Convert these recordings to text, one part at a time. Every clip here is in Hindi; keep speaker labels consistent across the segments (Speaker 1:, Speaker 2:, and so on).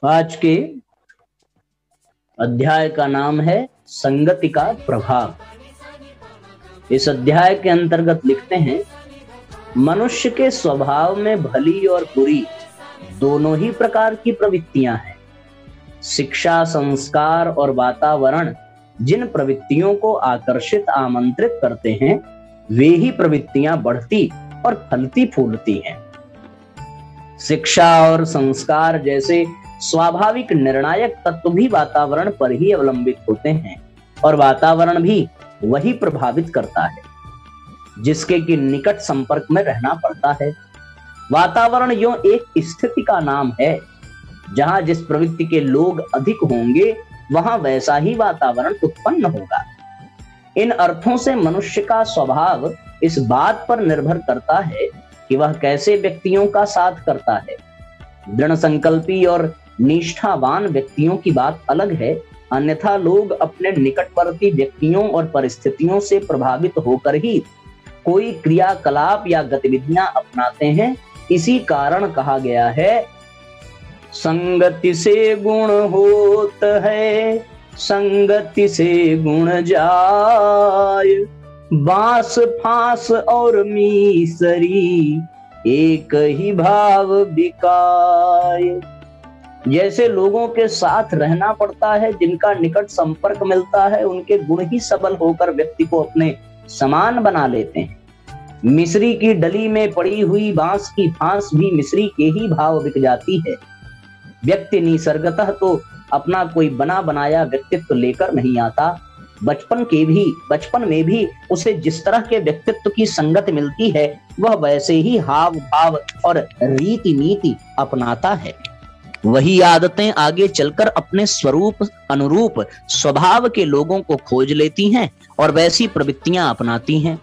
Speaker 1: आज के अध्याय का नाम है संगति का प्रभाव। इस अध्याय के अंतर्गत लिखते हैं, मनुष्य के स्वभाव में भली और बुरी दोनों ही प्रकार की प्रवृत्तियां हैं। शिक्षा, संस्कार और वातावरण जिन प्रवृत्तियों को आकर्षित आमंत्रित करते हैं, वे ही प्रवृत्तियां बढ़ती और फलती फूलती हैं। शिक्षा और संस्कार जैसे स्वाभाविक निर्णायक तत्व भी वातावरण पर ही अवलंबित होते हैं और वातावरण भी वही प्रभावित करता है जिसके कि निकट संपर्क में रहना पड़ता है। वातावरण यूं एक स्थिति का नाम है। जहां जिस प्रवृत्ति के लोग अधिक होंगे, वहां वैसा ही वातावरण उत्पन्न होगा। इन अर्थों से मनुष्य का स्वभाव इस बात पर निर्भर करता है कि वह कैसे व्यक्तियों का साथ करता है। दृढ़ संकल्पी और निष्ठावान व्यक्तियों की बात अलग है, अन्यथा लोग अपने निकटवर्ती व्यक्तियों और परिस्थितियों से प्रभावित होकर ही कोई क्रियाकलाप या गतिविधियां अपनाते हैं। इसी कारण कहा गया है, संगति से गुण होत है, संगति से गुण जाय, बांस फांस और मीसरी एक ही भाव बिकाय। जैसे लोगों के साथ रहना पड़ता है, जिनका निकट संपर्क मिलता है, उनके गुण ही सबल होकर व्यक्ति को अपने समान बना लेते हैं। मिस्री की डली में पड़ी हुई बांस की फांस भी मिस्री के ही भाव बिक जाती है। व्यक्ति निसर्गतः तो अपना कोई बना बनाया व्यक्तित्व लेकर नहीं आता। बचपन में भी उसे जिस तरह के व्यक्तित्व की संगत मिलती है, वह वैसे ही हाव भाव और रीति नीति अपनाता है। वही आदतें आगे चलकर अपने स्वरूप अनुरूप स्वभाव के लोगों को खोज लेती हैं और वैसी प्रवृत्तियां अपनाती हैं।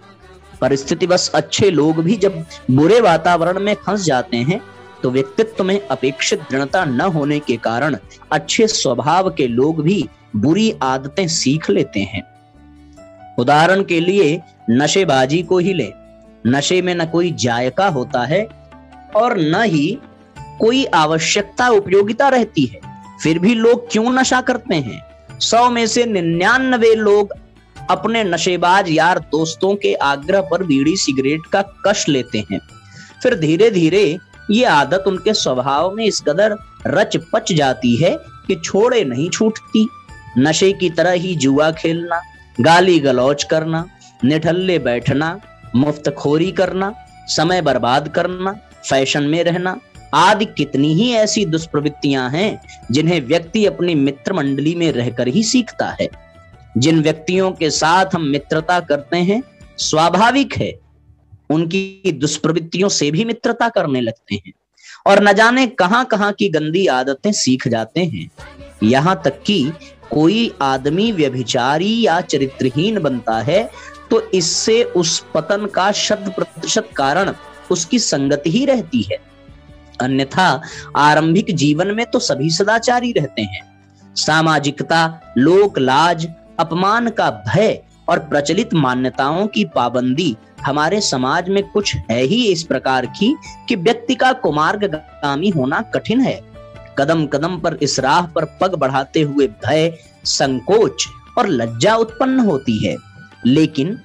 Speaker 1: परिस्थितिवश अच्छे लोग भी जब बुरे वातावरण में फंस जाते हैं, तो व्यक्तित्व में अपेक्षित दृढ़ता न होने के कारण अच्छे स्वभाव के लोग भी बुरी आदतें सीख लेते हैं। उदाहरण के लिए नशेबाजी को ही ले। नशे में न कोई जायका होता है और न ही कोई आवश्यकता उपयोगिता रहती है, फिर भी लोग क्यों नशा करते हैं? 100 में से 99 लोग अपने नशेबाज यार दोस्तों के आग्रह पर बीड़ी सिगरेट का कश लेते हैं। फिर धीरे धीरे ये आदत उनके स्वभाव में इस कदर रच पच जाती है कि छोड़े नहीं छूटती। नशे की तरह ही जुआ खेलना, गाली गलौज करना, निठल्ले बैठना, मुफ्तखोरी करना, समय बर्बाद करना, फैशन में रहना आदि कितनी ही ऐसी दुष्प्रवृत्तियां हैं जिन्हें व्यक्ति अपनी मित्र मंडली में रहकर ही सीखता है। जिन व्यक्तियों के साथ हम मित्रता करते हैं, स्वाभाविक है उनकी दुष्प्रवृत्तियों से भी मित्रता करने लगते हैं और न जाने कहां कहां की गंदी आदतें सीख जाते हैं। यहां तक कि कोई आदमी व्यभिचारी या चरित्रहीन बनता है तो इससे उस पतन का 100% कारण उसकी संगति ही रहती है। अन्यथा आरंभिक जीवन में तो सभी सदाचारी रहते हैं। सामाजिकता, लोक लाज, अपमान का भय और प्रचलित मान्यताओं की पाबंदी हमारे समाज में कुछ है ही इस प्रकार की कि व्यक्ति का कुमार्गगामी होना कठिन है। कदम कदम पर इस राह पर पग बढ़ाते हुए भय, संकोच और लज्जा उत्पन्न होती है। लेकिन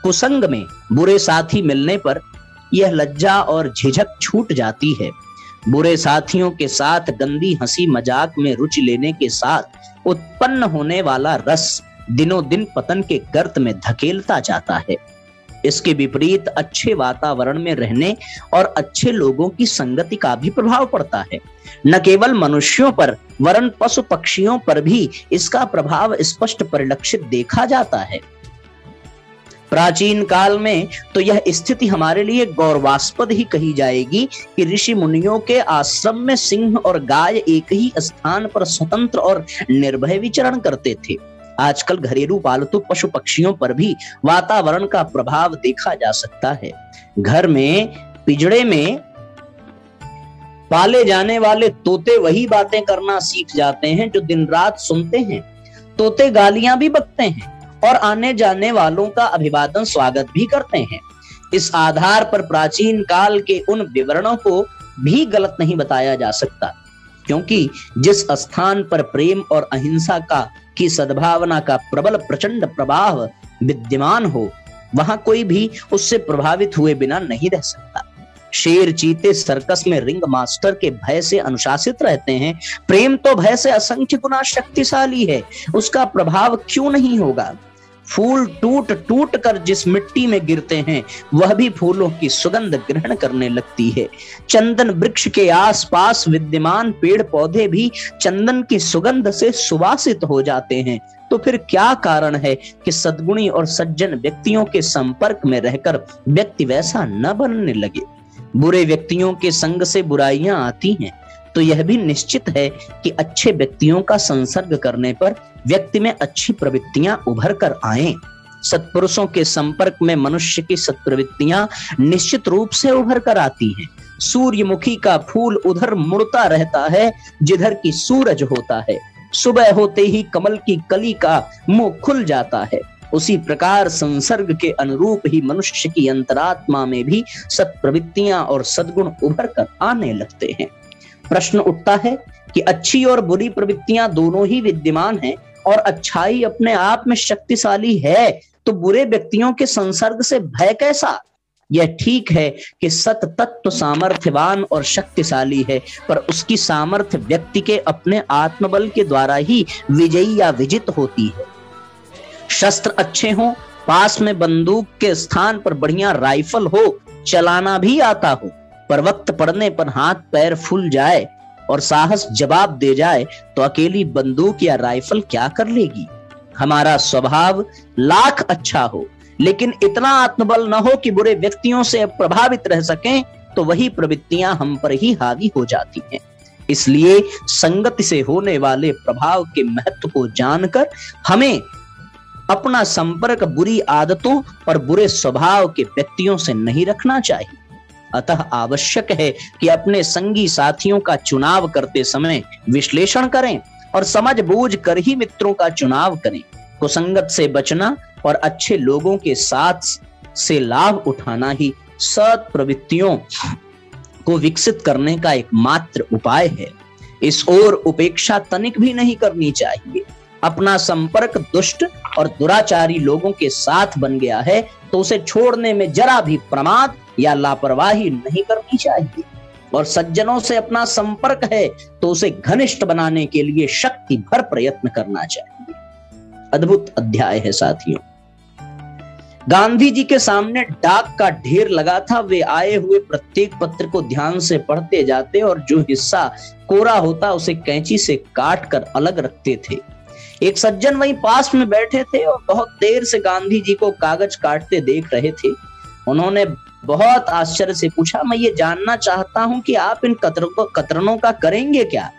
Speaker 1: कुसंग में बुरे साथी मिलने पर यह लज्जा और झिझक छूट जाती है। बुरे साथियों के साथ गंदी हंसी मजाक में रुचि लेने के साथ उत्पन्न होने वाला रस दिनों दिन पतन के गर्त में धकेलता जाता है। इसके विपरीत अच्छे वातावरण में रहने और अच्छे लोगों की संगति का भी प्रभाव पड़ता है। न केवल मनुष्यों पर वरन पशु पक्षियों पर भी इसका प्रभाव स्पष्ट परिलक्षित देखा जाता है। प्राचीन काल में तो यह स्थिति हमारे लिए गौरवास्पद ही कही जाएगी कि ऋषि मुनियों के आश्रम में सिंह और गाय एक ही स्थान पर स्वतंत्र और निर्भय विचरण करते थे। आजकल घरेलू पालतू पशु पक्षियों पर भी वातावरण का प्रभाव देखा जा सकता है। घर में पिंजड़े में पाले जाने वाले तोते वही बातें करना सीख जाते हैं जो दिन रात सुनते हैं। तोते गालियां भी बकते हैं और आने जाने वालों का अभिवादन स्वागत भी करते हैं। इस आधार पर प्राचीन काल के उन विवरणों को भी गलत नहीं बताया जा सकता। क्योंकि जिस स्थान पर प्रेम और अहिंसा की सद्भावना का प्रबल प्रचंड प्रभाव विद्यमान हो, वहां कोई भी उससे प्रभावित हुए बिना नहीं रह सकता। शेर चीते सर्कस में रिंग मास्टर के भय से अनुशासित रहते हैं, प्रेम तो भय से असंख्य गुना शक्तिशाली है, उसका प्रभाव क्यों नहीं होगा। फूल टूट टूट कर जिस मिट्टी में गिरते हैं वह भी फूलों की सुगंध ग्रहण करने लगती है। चंदन वृक्ष के आसपास विद्यमान पेड़ पौधे भी चंदन की सुगंध से सुवासित हो जाते हैं। तो फिर क्या कारण है कि सद्गुणी और सज्जन व्यक्तियों के संपर्क में रहकर व्यक्ति वैसा न बनने लगे। बुरे व्यक्तियों के संग से बुराइयां आती हैं, तो यह भी निश्चित है कि अच्छे व्यक्तियों का संसर्ग करने पर व्यक्ति में अच्छी प्रवृत्तियां उभर कर आएं। सत्पुरुषों के संपर्क में मनुष्य की सत्प्रवृत्तियां निश्चित रूप से उभर कर आती हैं। सूर्यमुखी का फूल उधर मुड़ता रहता है जिधर की सूरज होता है। सुबह होते ही कमल की कली का मुंह खुल जाता है। उसी प्रकार संसर्ग के अनुरूप ही मनुष्य की अंतरात्मा में भी सत्प्रवृत्तियां और सद्गुण उभर कर आने लगते हैं। प्रश्न उठता है कि अच्छी और बुरी प्रवृत्तियां दोनों ही विद्यमान हैं और अच्छाई अपने आप में शक्तिशाली है, तो बुरे व्यक्तियों के संसर्ग से भय कैसा। यह ठीक है कि सत तत्व सामर्थ्यवान और शक्तिशाली है, पर उसकी सामर्थ्य व्यक्ति के अपने आत्मबल के द्वारा ही विजयी या विजित होती है। शस्त्र अच्छे हों, पास में बंदूक के स्थान पर बढ़िया राइफल हो, चलाना भी आता हो, पर वक्त पड़ने पर हाथ पैर फूल जाए और साहस जवाब दे जाए, तो अकेली बंदूक या राइफल क्या कर लेगी। हमारा स्वभाव लाख अच्छा हो, लेकिन इतना आत्मबल न हो कि बुरे व्यक्तियों से प्रभावित रह सकें, तो वही प्रवृत्तियां हम पर ही हावी हो जाती हैं। इसलिए संगति से होने वाले प्रभाव के महत्व को जानकर हमें अपना संपर्क बुरी आदतों और बुरे स्वभाव के व्यक्तियों से नहीं रखना चाहिए। अतः आवश्यक है कि अपने संगी साथियों का चुनाव करते समय विश्लेषण करें और समझ बूझ कर ही मित्रों का चुनाव करें। कुसंगत से बचना और अच्छे लोगों के साथ से लाभ उठाना ही सत् प्रवृत्तियों को विकसित करने का एकमात्र उपाय है। इस ओर उपेक्षा तनिक भी नहीं करनी चाहिए। अपना संपर्क दुष्ट और दुराचारी लोगों के साथ बन गया है, तो उसे छोड़ने में जरा भी प्रमाद या लापरवाही नहीं करनी चाहिए। और सज्जनों से अपना संपर्क है तो उसे घनिष्ठ बनाने के लिए शक्ति भर प्रयत्न करना चाहिए। अद्भुत अध्याय है साथियों। गांधी जी के सामने डाक का ढेर लगा था। वे आए हुए प्रत्येक पत्र को ध्यान से पढ़ते जाते और जो हिस्सा कोरा होता उसे कैंची से काट कर अलग रखते थे। एक सज्जन वहीं पास में बैठे थे और बहुत देर से गांधी जी को कागज काटते देख रहे थे। उन्होंने बहुत आश्चर्य से पूछा, मैं ये जानना चाहता हूं कि आप इन कतरनों का करेंगे क्या।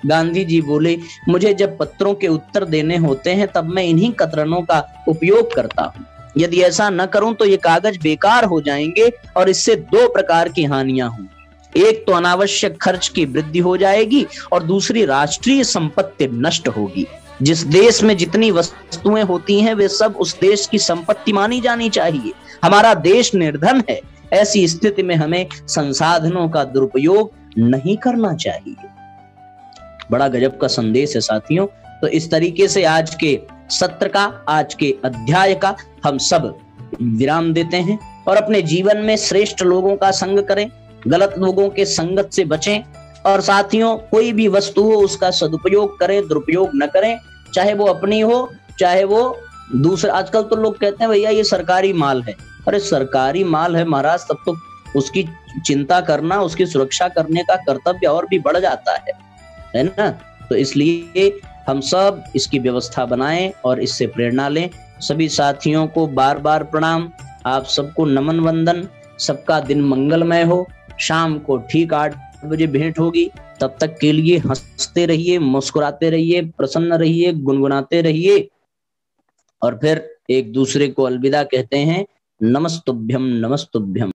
Speaker 1: गांधी जी बोले, मुझे जब पत्रों के उत्तर देने होते हैं तब मैं इन्हीं कतरनों का उपयोग करता हूं। यदि ऐसा न करूं तो ये कागज बेकार हो जाएंगे और इससे दो प्रकार की हानियां होंगी। एक तो अनावश्यक खर्च की वृद्धि हो जाएगी और दूसरी राष्ट्रीय संपत्ति नष्ट होगी। जिस देश में जितनी वस्तुएं होती हैं वे सब उस देश की संपत्ति मानी जानी चाहिए। हमारा देश निर्धन है, ऐसी स्थिति में हमें संसाधनों का दुरुपयोग नहीं करना चाहिए। बड़ा गजब का संदेश है साथियों। तो इस तरीके से आज के सत्र का, आज के अध्याय का हम सब विराम देते हैं और अपने जीवन में श्रेष्ठ लोगों का संग करें, गलत लोगों के संगत से बचें और साथियों कोई भी वस्तु हो उसका सदुपयोग करें, दुरुपयोग न करें, चाहे वो अपनी हो चाहे वो दूसरा। आजकल तो लोग कहते हैं भैया ये सरकारी माल है। अरे सरकारी माल है महाराज, तब तो उसकी चिंता करना, उसकी सुरक्षा करने का कर्तव्य और भी बढ़ जाता है ना। तो इसलिए हम सब इसकी व्यवस्था बनाएं और इससे प्रेरणा लें। सभी साथियों को बार बार प्रणाम, आप सबको नमन वंदन। सबका दिन मंगलमय हो। शाम को ठीक 8 बजे भेंट होगी। तब तक के लिए हंसते रहिए, मुस्कुराते रहिए, प्रसन्न रहिए, गुनगुनाते रहिए और फिर एक दूसरे को अलविदा कहते हैं। नमस्तुभ्यम नमस्तुभ्यम।